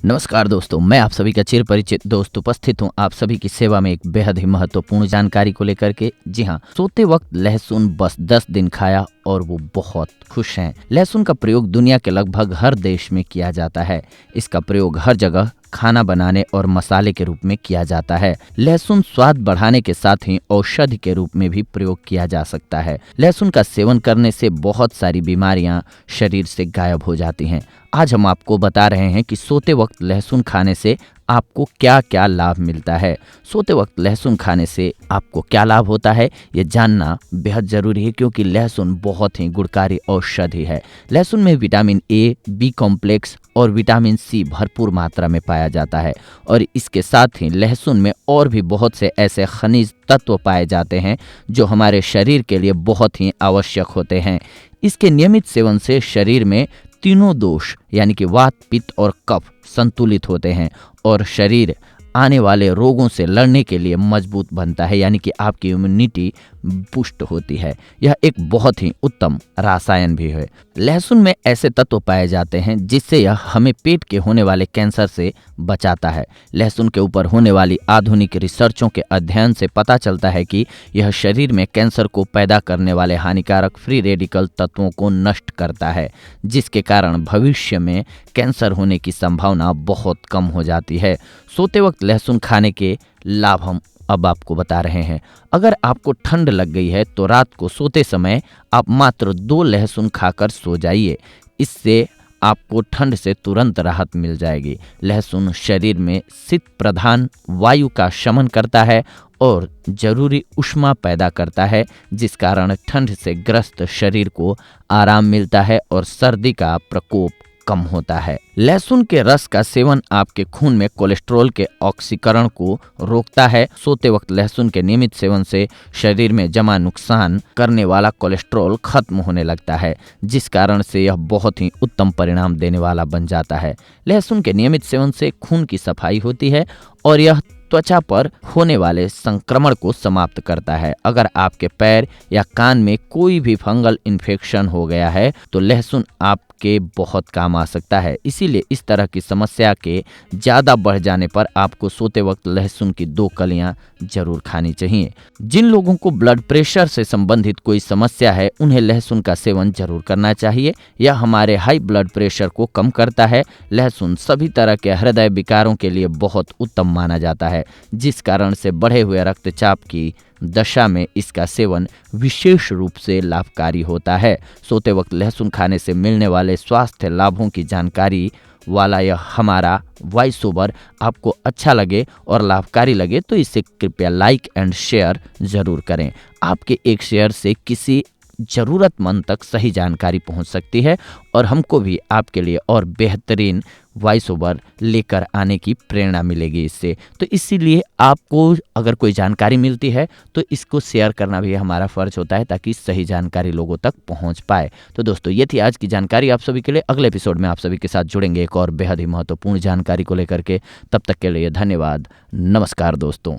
नमस्कार दोस्तों, मैं आप सभी का चिर परिचित दोस्त उपस्थित हूँ आप सभी की सेवा में एक बेहद ही महत्वपूर्ण जानकारी को लेकर के। जी हाँ, सोते वक्त लहसुन बस 10 दिन खाया और वो बहुत खुश हैं। लहसुन का प्रयोग दुनिया के लगभग हर देश में किया जाता है। इसका प्रयोग हर जगह खाना बनाने और मसाले के रूप में किया जाता है। लहसुन स्वाद बढ़ाने के साथ ही औषधि के रूप में भी प्रयोग किया जा सकता है। लहसुन का सेवन करने से बहुत सारी बीमारियां शरीर से गायब हो जाती हैं। आज हम आपको बता रहे हैं कि सोते वक्त लहसुन खाने से आपको क्या क्या लाभ मिलता है। सोते वक्त लहसुन खाने से आपको क्या लाभ होता है, ये जानना बेहद जरूरी है, क्योंकि लहसुन बहुत ही गुणकारी औषधि है। लहसुन में विटामिन ए, बी कॉम्प्लेक्स और विटामिन सी भरपूर मात्रा में पाया जाता है और इसके साथ ही लहसुन में और भी बहुत से ऐसे खनिज तत्व पाए जाते हैं जो हमारे शरीर के लिए बहुत ही आवश्यक होते हैं। इसके नियमित सेवन से शरीर में तीनों दोष यानी कि वात, पित्त और कफ संतुलित होते हैं और शरीर आने वाले रोगों से लड़ने के लिए मजबूत बनता है, यानी कि आपकी इम्यूनिटी पुष्ट होती है। यह एक बहुत ही उत्तम रसायन भी है। लहसुन में ऐसे तत्व पाए जाते हैं जिससे यह हमें पेट के होने वाले कैंसर से बचाता है। लहसुन के ऊपर होने वाली आधुनिक रिसर्चों के अध्ययन से पता चलता है कि यह शरीर में कैंसर को पैदा करने वाले हानिकारक फ्री रेडिकल तत्वों को नष्ट करता है, जिसके कारण भविष्य में कैंसर होने की संभावना बहुत कम हो जाती है। सोते वक्त लहसुन खाने के लाभ हम अब आपको बता रहे हैं। अगर आपको ठंड लग गई है तो रात को सोते समय आप मात्र 2 लहसुन खाकर सो जाइए। इससे आपको ठंड से तुरंत राहत मिल जाएगी। लहसुन शरीर में शीत प्रधान वायु का शमन करता है और जरूरी ऊष्मा पैदा करता है, जिस कारण ठंड से ग्रस्त शरीर को आराम मिलता है और सर्दी का प्रकोप कम होता है। लहसुन के रस का सेवन आपके खून में कोलेस्ट्रॉल के ऑक्सीकरण को रोकता है। सोते वक्त लहसुन के नियमित सेवन से शरीर में जमा नुकसान करने वाला कोलेस्ट्रॉल खत्म होने लगता है, जिस कारण से यह बहुत ही उत्तम परिणाम देने वाला बन जाता है। लहसुन के नियमित सेवन से खून की सफाई होती है और यह त्वचा पर होने वाले संक्रमण को समाप्त करता है। अगर आपके पैर या कान में कोई भी फंगल इन्फेक्शन हो गया है तो लहसुन आपके बहुत काम आ सकता है। इसीलिए इस तरह की समस्या के ज़्यादा बढ़ जाने पर आपको सोते वक्त लहसुन की 2 कलियां जरूर खानी चाहिए। जिन लोगों को ब्लड प्रेशर से संबंधित कोई समस्या है उन्हें लहसुन का सेवन जरूर करना चाहिए। यह हमारे हाई ब्लड प्रेशर को कम करता है। लहसुन सभी तरह के हृदय विकारों के लिए बहुत उत्तम माना जाता है, जिस कारण से बढ़े हुए रक्तचाप की दशा में इसका सेवन विशेष रूप से लाभकारी होता है। सोते वक्त लहसुन खाने से मिलने वाले स्वास्थ्य लाभों की जानकारी वाला यह हमारा वॉइस ओवर आपको अच्छा लगे और लाभकारी लगे तो इसे कृपया लाइक एंड शेयर जरूर करें। आपके एक शेयर से किसी ज़रूरतमंद तक सही जानकारी पहुंच सकती है और हमको भी आपके लिए और बेहतरीन वॉइस ओवर लेकर आने की प्रेरणा मिलेगी इससे। तो इसीलिए आपको अगर कोई जानकारी मिलती है तो इसको शेयर करना भी हमारा फ़र्ज होता है, ताकि सही जानकारी लोगों तक पहुंच पाए। तो दोस्तों, ये थी आज की जानकारी आप सभी के लिए। अगले एपिसोड में आप सभी के साथ जुड़ेंगे एक और बेहद ही महत्वपूर्ण जानकारी को लेकर के। तब तक के लिए धन्यवाद। नमस्कार दोस्तों।